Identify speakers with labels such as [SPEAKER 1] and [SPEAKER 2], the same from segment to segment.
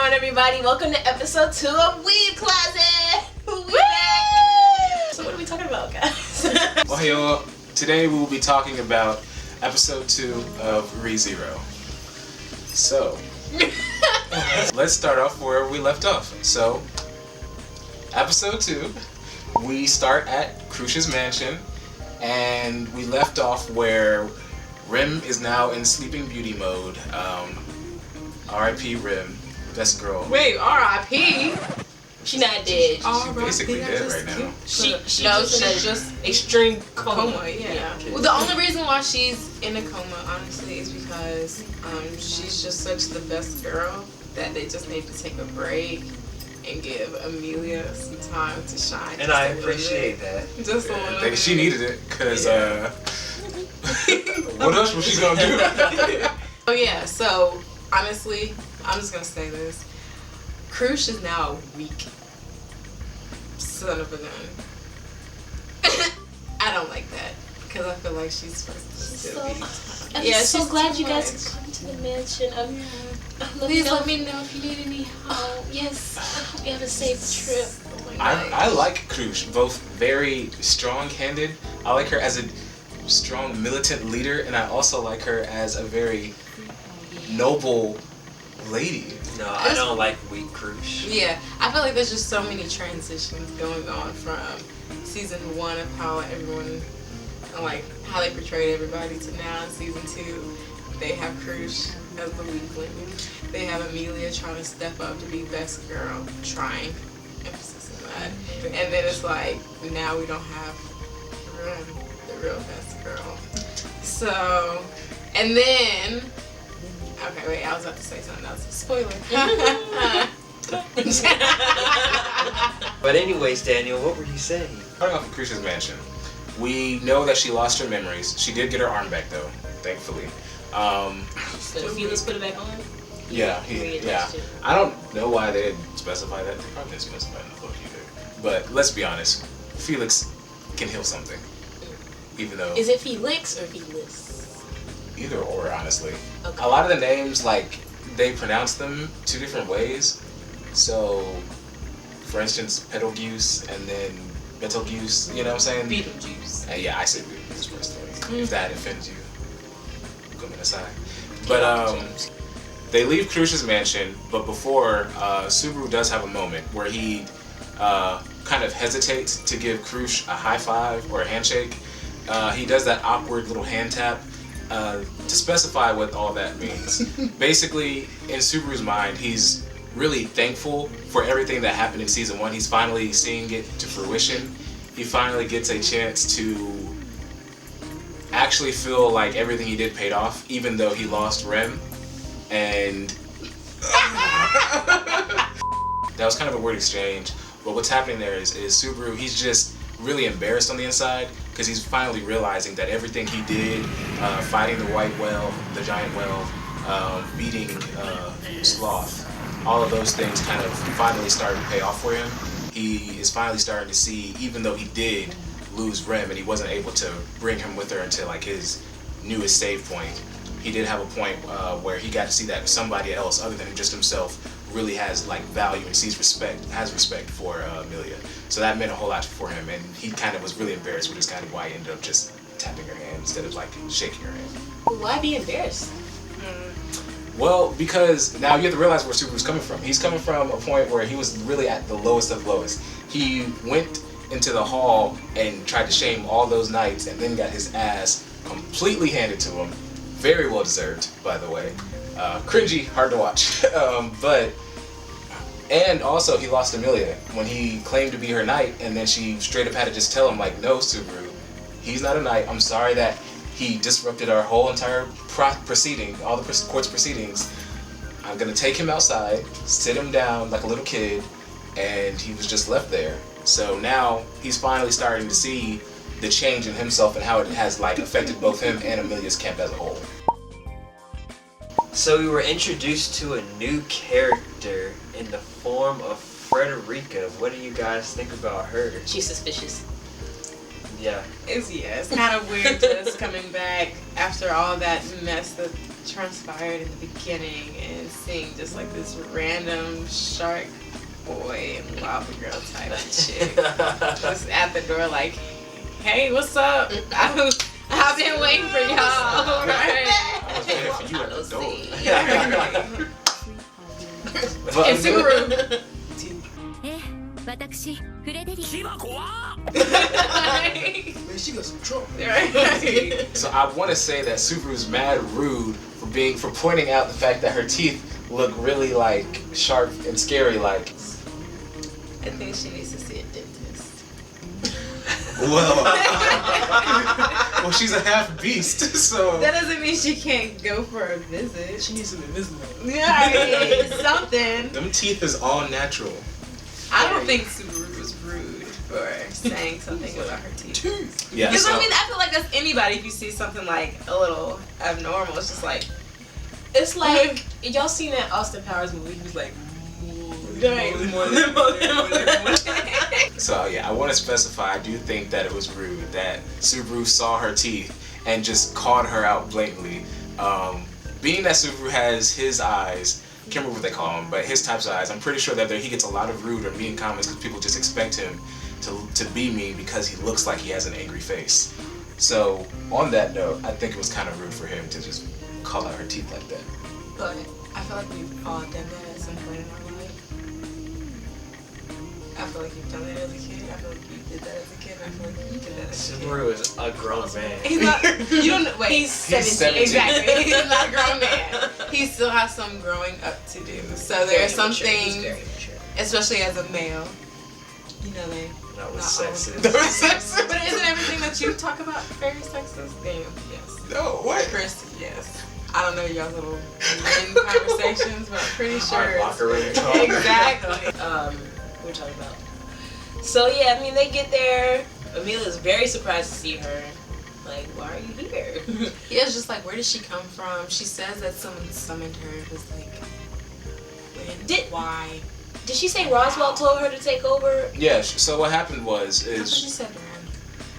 [SPEAKER 1] on, everybody? Welcome to episode 2 of Weeb Closet. We back. So what are we talking about, guys?
[SPEAKER 2] Well, hey y'all. Today we will be talking about episode 2 of ReZero. So, let's start off where we left off. So, episode 2, we start at Crush's mansion, and we left off where Rim is now in Sleeping Beauty mode. R.I.P. Rim, best girl.
[SPEAKER 3] Wait, R.I.P.?
[SPEAKER 1] She not dead.
[SPEAKER 2] She's basically dead right now.
[SPEAKER 1] She's
[SPEAKER 3] just
[SPEAKER 1] extreme
[SPEAKER 3] coma. Yeah.
[SPEAKER 1] Okay.
[SPEAKER 3] Well, the only reason why she's in a coma, honestly, is because she's just such the best girl that they just need to take a break and give Amelia some time to shine.
[SPEAKER 4] And I appreciate that.
[SPEAKER 3] Just a little bit.
[SPEAKER 2] She needed it, because, what else was she gonna do?
[SPEAKER 3] Oh yeah, so honestly, I'm just gonna say this. Crush is now a weak son of a gun. I don't like that, because I feel like she's supposed to still be.
[SPEAKER 1] I'm so glad you guys
[SPEAKER 3] much.
[SPEAKER 1] come to the mansion.
[SPEAKER 3] Please let me know if you need any help.
[SPEAKER 1] Yes, I hope you have a safe trip. Oh my God.
[SPEAKER 2] I like Crush, both very strong-handed. I like her as a strong militant leader, and I also like her as a very noble lady.
[SPEAKER 4] No, I don't like weak Crush.
[SPEAKER 3] Yeah, I feel like there's just so many transitions going on from season 1 of how everyone, like, how they portrayed everybody to now in season 2. They have Crush as the weakling. They have Amelia trying to step up to be best girl, trying, emphasis on that. And then it's like, now we don't have Rim, the real best girl. So, and then, okay, wait, I was about to say something else. Spoiler.
[SPEAKER 4] But anyways, Daniel, what were you saying?
[SPEAKER 2] Starting off with Crush's mansion, we know that she lost her memories. She did get her arm back, though, thankfully.
[SPEAKER 1] So Felix put it back on?
[SPEAKER 2] Yeah. I don't know why they didn't specify that. They probably didn't specify in the book either. But let's be honest, Felix can heal something, even though
[SPEAKER 1] Is it Felix or Felix?
[SPEAKER 2] either or, honestly.
[SPEAKER 1] Okay.
[SPEAKER 2] A lot of the names, like, they pronounce them 2 different ways. So, for instance, Betelgeuse and then Betelgeuse, you know what I'm saying?
[SPEAKER 1] Beetlejuice.
[SPEAKER 2] Yeah, I say Beetlejuice personally. If that offends you, come aside. But they leave Crush's mansion, but before, Subaru does have a moment where he kind of hesitates to give Crush a high five or a handshake. He does that awkward little hand tap. To specify what all that means, basically, in Subaru's mind, he's really thankful for everything that happened in season 1. He's finally seeing it to fruition. He finally gets a chance to actually feel like everything he did paid off, even though he lost Rem. And that was kind of a weird exchange. But what's happening there is Subaru, he's just really embarrassed on the inside, because he's finally realizing that everything he did, fighting the white whale, the giant whale, beating Sloth, all of those things kind of finally started to pay off for him. He is finally starting to see, even though he did lose Rem and he wasn't able to bring him with her until like his newest save point, he did have a point where he got to see that somebody else other than just himself really has like value and has respect for Amelia. So that meant a whole lot for him, and he kind of was really embarrassed, which is kind of why he ended up just tapping her hand instead of like shaking her hand.
[SPEAKER 1] Why be embarrassed?
[SPEAKER 2] Well, because now you have to realize where Subaru's coming from. He's coming from a point where he was really at the lowest of lowest. He went into the hall and tried to shame all those knights, and then got his ass completely handed to him. Very well deserved, by the way. Cringy, hard to watch. And also he lost Amelia when he claimed to be her knight, and then she straight up had to just tell him like, no, Subaru, he's not a knight. I'm sorry that he disrupted our whole entire proceeding, all the court's proceedings. I'm gonna take him outside, sit him down like a little kid, and he was just left there. So now he's finally starting to see the change in himself and how it has like affected both him and Amelia's camp as a whole.
[SPEAKER 4] So we were introduced to a new character in the form of Frederica. What do you guys think about her?
[SPEAKER 1] She's suspicious.
[SPEAKER 4] Yeah.
[SPEAKER 3] It's kind of weird just coming back after all that mess that transpired in the beginning and seeing just like this random shark boy and lava girl type of chick just at the door like, hey, what's up? I've been waiting for y'all. Right?
[SPEAKER 2] I was waiting for you at the door.
[SPEAKER 3] And Subaru.
[SPEAKER 5] 私フレデリック
[SPEAKER 1] Man, she got some trouble.
[SPEAKER 3] Right.
[SPEAKER 2] So I want to say that Subaru's mad rude for pointing out the fact that her teeth look really like sharp and scary. Like,
[SPEAKER 3] I think she needs to see a dentist.
[SPEAKER 2] well, well, she's a half beast, so
[SPEAKER 3] That doesn't mean she can't go for a visit.
[SPEAKER 1] She needs some Invisalign.
[SPEAKER 3] Yeah, something.
[SPEAKER 2] them teeth is all natural.
[SPEAKER 3] I don't think Subaru was rude for saying something about her teeth.
[SPEAKER 2] Yeah.
[SPEAKER 3] Because
[SPEAKER 2] So,
[SPEAKER 3] I mean, I feel like that's anybody. If you see something like a little abnormal, it's just like,
[SPEAKER 1] It's like, y'all seen that Austin Powers movie? He was like,
[SPEAKER 2] so yeah, I want to specify. I do think that it was rude that Subaru saw her teeth and just called her out blatantly. Being that Subaru has his eyes. I can't remember what they call him, but his type's eyes. I'm pretty sure that he gets a lot of rude or mean comments because people just expect him to be mean because he looks like he has an angry face. So on that note, I think it was kind of rude for him to just call out her teeth like that.
[SPEAKER 3] but I feel like we've all done that at some point in our life. I feel like you've done that as a kid. I feel like you did that as a kid. I feel like you did that as a kid.
[SPEAKER 4] Subaru is a grown man.
[SPEAKER 3] He's not. You don't. Wait.
[SPEAKER 1] He's 17.
[SPEAKER 3] Exactly. He's not a grown man. He still has some growing up to do. So there are some things, especially as a male, you know, they.
[SPEAKER 4] That was
[SPEAKER 3] Not all of
[SPEAKER 4] sexist.
[SPEAKER 3] But isn't everything that you talk about very sexist? Damn. Yes.
[SPEAKER 2] No, what?
[SPEAKER 3] Chris. Yes. I don't know y'all's little men conversations, but I'm pretty sure.
[SPEAKER 4] Our locker room
[SPEAKER 3] it's-
[SPEAKER 4] talk.
[SPEAKER 3] Exactly.
[SPEAKER 1] We're talking about. So yeah, I mean, they get there. Amelia's very surprised to see her. Like, why are you here?
[SPEAKER 3] Yeah, it's just like, where did she come from? She says that someone summoned her. It was like, when? Why?
[SPEAKER 1] Did she say Roswell told her to take over?
[SPEAKER 2] Yeah. So what happened was
[SPEAKER 3] I thought she
[SPEAKER 2] is
[SPEAKER 3] said Ram.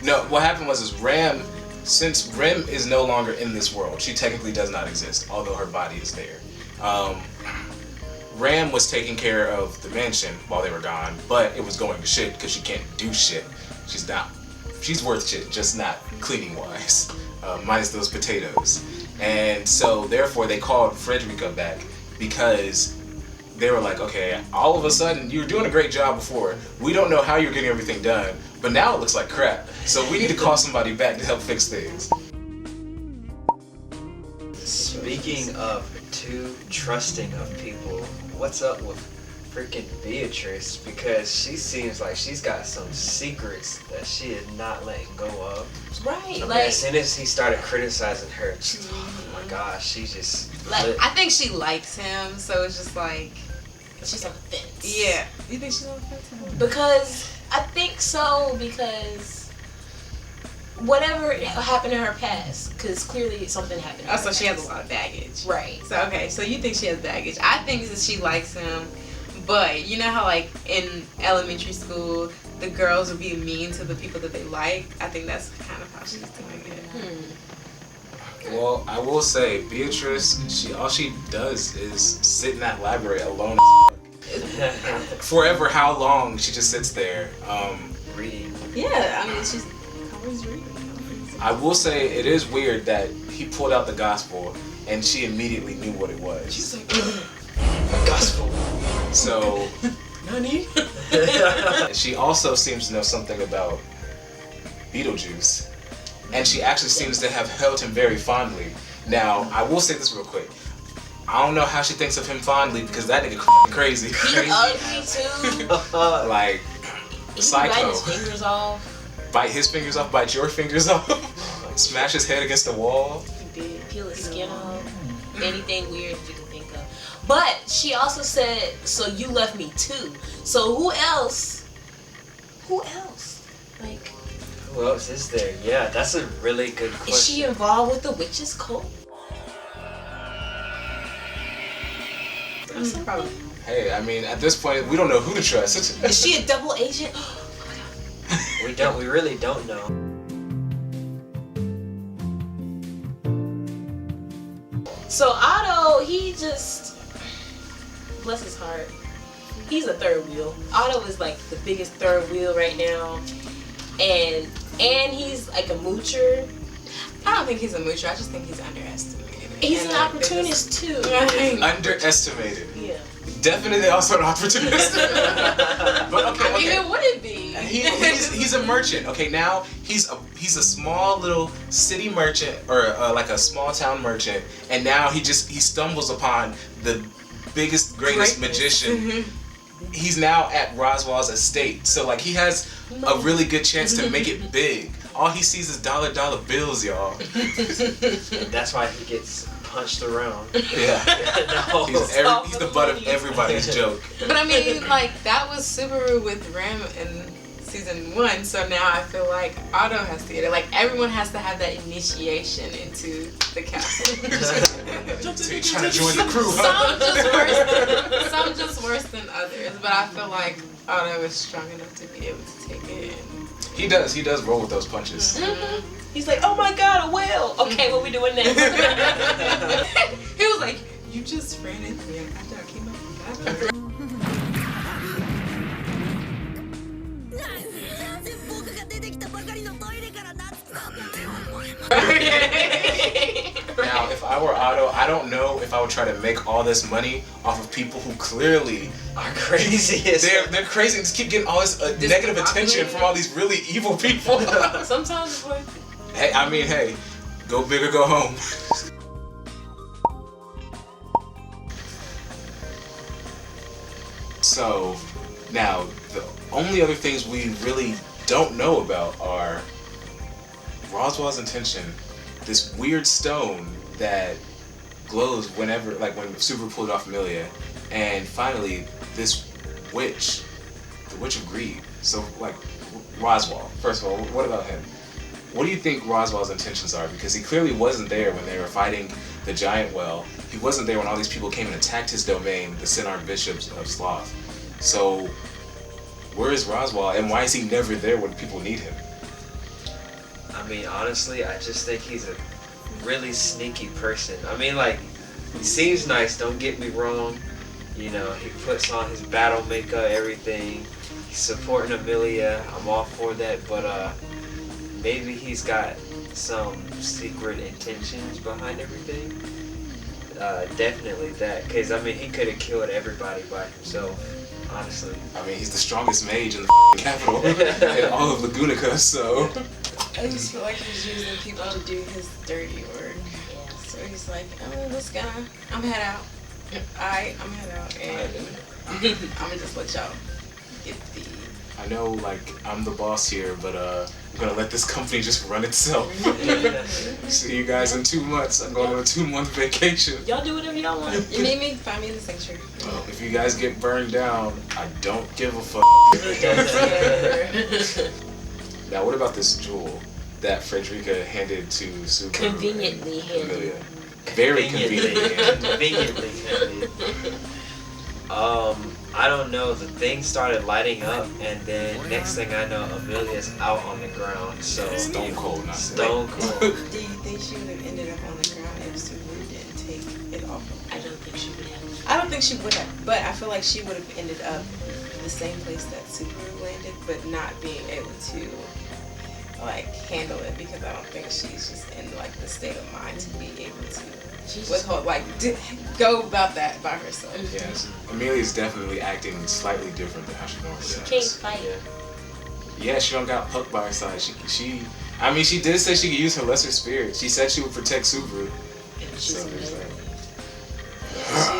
[SPEAKER 2] no. What happened was is Ram, since Ram is no longer in this world, she technically does not exist, although her body is there. Ram was taking care of the mansion while they were gone, but it was going to shit because she can't do shit. She's not. She's worth shit, just not cleaning wise, minus those potatoes. And so therefore they called Frederica back because they were like, okay, all of a sudden you were doing a great job before. We don't know how you're getting everything done, but now it looks like crap. So we need to call somebody back to help fix things.
[SPEAKER 4] Speaking of too trusting of people, what's up with freaking Beatrice? Because she seems like she's got some secrets that she is not letting go of.
[SPEAKER 1] Right.
[SPEAKER 4] I mean,
[SPEAKER 1] Like,
[SPEAKER 4] as soon as he started criticizing her, oh my gosh, she just
[SPEAKER 1] Like,
[SPEAKER 3] I think she likes him, so it's just like,
[SPEAKER 1] she's on the fence.
[SPEAKER 3] yeah. You think she's on the fence?
[SPEAKER 1] Because I think so, because whatever happened in her past, because clearly something happened.
[SPEAKER 3] Oh, so she has a lot of baggage.
[SPEAKER 1] Right.
[SPEAKER 3] So, okay, so you think she has baggage. I think that she likes him, but you know how, like, in elementary school, the girls would be mean to the people that they like? I think that's kind of how she's doing it.
[SPEAKER 2] Well, I will say, Beatrice, all she does is sit in that library alone forever. How long she just sits there.
[SPEAKER 4] reading.
[SPEAKER 3] Yeah, I mean, she's always reading.
[SPEAKER 2] I will say it is weird that he pulled out the gospel and she immediately knew what it was.
[SPEAKER 1] She's like,
[SPEAKER 4] Gospel.
[SPEAKER 2] So
[SPEAKER 1] Nani?
[SPEAKER 2] she also seems to know something about Beetlejuice. And she actually seems to have held him very fondly. Now, I will say this real quick. I don't know how she thinks of him fondly because that nigga crazy.
[SPEAKER 1] He ugly too.
[SPEAKER 2] Like,
[SPEAKER 1] He
[SPEAKER 2] psycho.
[SPEAKER 1] bite his fingers off.
[SPEAKER 2] Bite his fingers off, bite your fingers off, smash his head against the wall.
[SPEAKER 1] He did. Peel his skin off. Anything weird that you can think of. But she also said, so you left me too. So who else? Who else? Like,
[SPEAKER 4] Who else is there? Yeah, that's a really good question.
[SPEAKER 1] is she involved with the witches cult?
[SPEAKER 3] Probably.
[SPEAKER 2] Hey, I mean, at this point, we don't know who to trust.
[SPEAKER 1] Is she a double agent?
[SPEAKER 4] We really don't know.
[SPEAKER 1] So Otto, he just, bless his heart, he's a third wheel. Otto is like the biggest third wheel right now, and he's like a moocher.
[SPEAKER 3] I don't think he's a moocher. I just think he's underestimated.
[SPEAKER 1] He's an opportunist too.
[SPEAKER 2] Underestimated.
[SPEAKER 1] Yeah.
[SPEAKER 2] Definitely also an opportunist. But okay,
[SPEAKER 3] I mean, it wouldn't be.
[SPEAKER 2] He's a merchant. Okay, now he's a small little city merchant or like a small town merchant, and now he stumbles upon the biggest, greatest magician. He's now at Roswell's estate, so like he has a really good chance to make it big. All he sees is dollar bills, y'all.
[SPEAKER 4] That's why he gets punched around.
[SPEAKER 2] Yeah.
[SPEAKER 4] No.
[SPEAKER 2] He's the butt of everybody's joke.
[SPEAKER 3] But I mean, like, that was Subaru with Ram in season 1, so now I feel like Otto has to get it. Like, everyone has to have that initiation into the castle.
[SPEAKER 2] So you're trying to join the crew, huh?
[SPEAKER 3] Some just worse than others, but I feel like Otto is strong enough to be able to take it.
[SPEAKER 2] He does roll with those punches.
[SPEAKER 1] Mm-hmm. He's like, oh my god, a whale. Okay, what we doing next?
[SPEAKER 3] He was like, you just ran into me after I came up from bathroom.
[SPEAKER 2] Now, if I were Otto, I don't know if I would try to make all this money off of people who clearly
[SPEAKER 4] are crazy.
[SPEAKER 2] They're crazy and just keep getting all this negative attention from all these really evil people.
[SPEAKER 1] Sometimes it's worth it.
[SPEAKER 2] Hey, go big or go home. So, now, the only other things we really don't know about are Roswell's intention, this weird stone that glows whenever, like when Subaru pulled off Amelia, and finally, this witch, the Witch of Greed. So, like, Roswell, first of all, what about him? What do you think Roswell's intentions are? Because he clearly wasn't there when they were fighting the giant well. He wasn't there when all these people came and attacked his domain, the Synarch Bishops of Sloth. So, where is Roswell, and why is he never there when people need him?
[SPEAKER 4] I mean, honestly, I just think he's a really sneaky person. I mean, like, he seems nice, don't get me wrong. You know, he puts on his battle makeup, everything. He's supporting Amelia, I'm all for that, but maybe he's got some secret intentions behind everything. Definitely that, because I mean, he could have killed everybody by himself, honestly.
[SPEAKER 2] I mean, he's the strongest mage in the capital in all of Lagunica, so...
[SPEAKER 3] I just feel like he's using people to do his dirty work. Yeah. So he's like, I'm head out. I'm head out, and I'm gonna just let y'all get the...
[SPEAKER 2] I know, like, I'm the boss here, but I'm gonna let this company just run itself. See you guys in 2 months. I'm going on a 2-month vacation.
[SPEAKER 1] Y'all do whatever y'all want.
[SPEAKER 3] You need me? Find me in the sanctuary.
[SPEAKER 2] Well, if you guys get burned down, I don't give a fuck. Now, what about this jewel that Frederica handed to Subaru?
[SPEAKER 1] Conveniently handed.
[SPEAKER 2] Amelia? Very conveniently handed.
[SPEAKER 4] Conveniently handed. I don't know, the thing started lighting up, and then next thing I know, Amelia's out on the ground, so...
[SPEAKER 2] Stone cold, not
[SPEAKER 4] Stone cold.
[SPEAKER 3] Do you think she would have ended up on the ground if Subaru didn't take it off of her?
[SPEAKER 1] I don't think she would have.
[SPEAKER 3] I don't think she would have, but I feel like she would have ended up the same place that Subaru landed, but not being able to, like, handle it, because I don't think she's just in, like, the state of mind to be able to withhold, like, go about that by herself.
[SPEAKER 2] Yes. Amelia's definitely acting slightly different than how she normally
[SPEAKER 1] She
[SPEAKER 2] does.
[SPEAKER 1] can't fight.
[SPEAKER 2] Yeah, she don't got Puck by her side. She did say she could use her lesser spirit. She said she would protect Subaru.
[SPEAKER 1] And she's
[SPEAKER 2] So,
[SPEAKER 3] She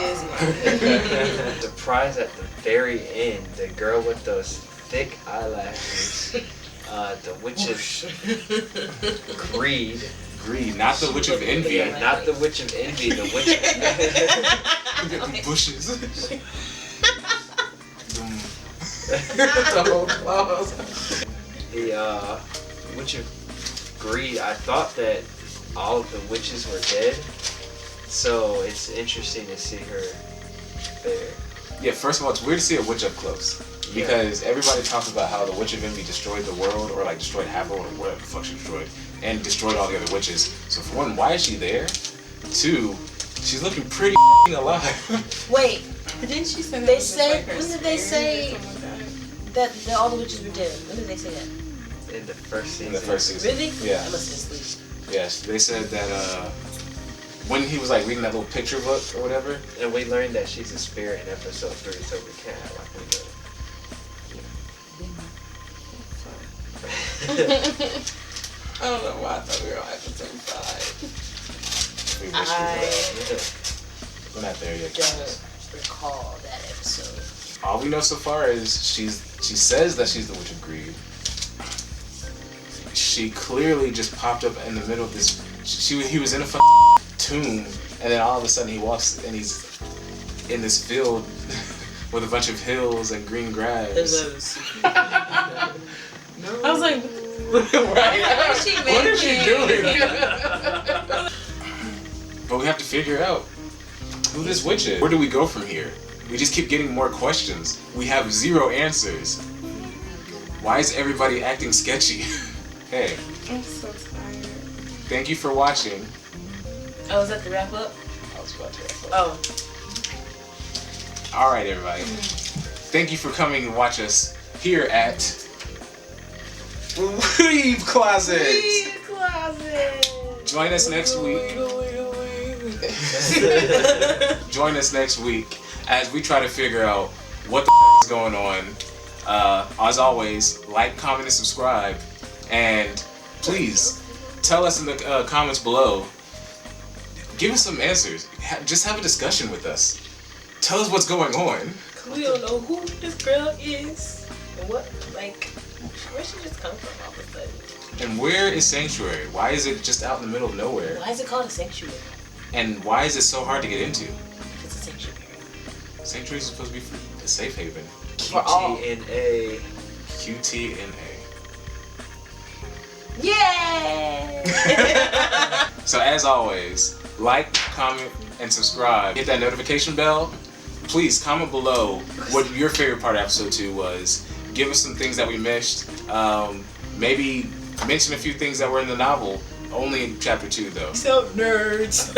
[SPEAKER 3] is not.
[SPEAKER 4] Surprise at the very end, the girl with those thick eyelashes, the witch of greed.
[SPEAKER 2] Greed, not the Witch of Envy.
[SPEAKER 4] Yeah, not the witch of envy, the witch of
[SPEAKER 2] Look at the bushes. The whole claws.
[SPEAKER 4] the witch of greed. I thought that all of the witches were dead, so it's interesting to see her there.
[SPEAKER 2] Yeah, first of all, it's weird to see a witch up close. Because everybody talks about how the Witch of Envy destroyed the world, or like destroyed half the world, or whatever the fuck she destroyed, and destroyed all the other witches. So for one, why is she there? 2, She's looking pretty alive.
[SPEAKER 1] Wait,
[SPEAKER 3] Didn't she say that
[SPEAKER 1] They
[SPEAKER 3] was just,
[SPEAKER 1] said-
[SPEAKER 3] like, her
[SPEAKER 1] when did they
[SPEAKER 3] spirit
[SPEAKER 1] say-
[SPEAKER 3] or something like
[SPEAKER 1] that all the witches were dead. When did they say that?
[SPEAKER 4] In the first season.
[SPEAKER 2] In the first season.
[SPEAKER 1] Really?
[SPEAKER 2] Yeah.
[SPEAKER 1] I must have been asleep.
[SPEAKER 2] Yes, they said that when he was like reading that little picture book or whatever.
[SPEAKER 4] And we learned that she's a spirit in episode 3, so we can't act like we
[SPEAKER 3] that? I don't know why I thought we were on episode 5.
[SPEAKER 2] We wish we
[SPEAKER 1] I
[SPEAKER 2] were. We're not there yet.
[SPEAKER 1] don't recall that episode.
[SPEAKER 2] All we know so far is she says that she's the Witch of Greed. She clearly just popped up in the middle of this. He was in a tomb, and then all of a sudden he walks and he's in this field with a bunch of hills and green grass.
[SPEAKER 3] No. I was like,
[SPEAKER 1] Right?
[SPEAKER 2] What is she doing? But we have to figure out who this witch is. Where do we go from here? We just keep getting more questions. We have 0 answers. Why is everybody acting sketchy? Hey,
[SPEAKER 3] I'm so tired.
[SPEAKER 2] thank you for watching.
[SPEAKER 1] Oh, is that the wrap up?
[SPEAKER 2] I was about to wrap up.
[SPEAKER 1] Oh.
[SPEAKER 2] All right, everybody. Thank you for coming and watch us here at Weeb Closet.
[SPEAKER 1] Weeb Closet.
[SPEAKER 2] Join us next week. Join us next week as we try to figure out what the is going on. As always, like, comment, and subscribe. And please tell us in the comments below. Give us some answers. Just have a discussion with us. Tell us what's going on.
[SPEAKER 1] We don't know who this girl is and what, like, where she just come from all of a sudden.
[SPEAKER 2] And where is Sanctuary? Why is it just out in the middle of nowhere?
[SPEAKER 1] Why is it called a sanctuary?
[SPEAKER 2] And why is it so hard to get into?
[SPEAKER 1] It's a sanctuary.
[SPEAKER 2] Sanctuary is supposed to be a safe haven.
[SPEAKER 1] For all.
[SPEAKER 4] QTNA.
[SPEAKER 2] QTNA.
[SPEAKER 1] Yay!
[SPEAKER 2] So as always, like, comment, and subscribe. Hit that notification bell. Please comment below what your favorite part of episode 2 was. Give us some things that we missed. Maybe mention a few things that were in the novel. Only in chapter 2 though.
[SPEAKER 1] So nerds.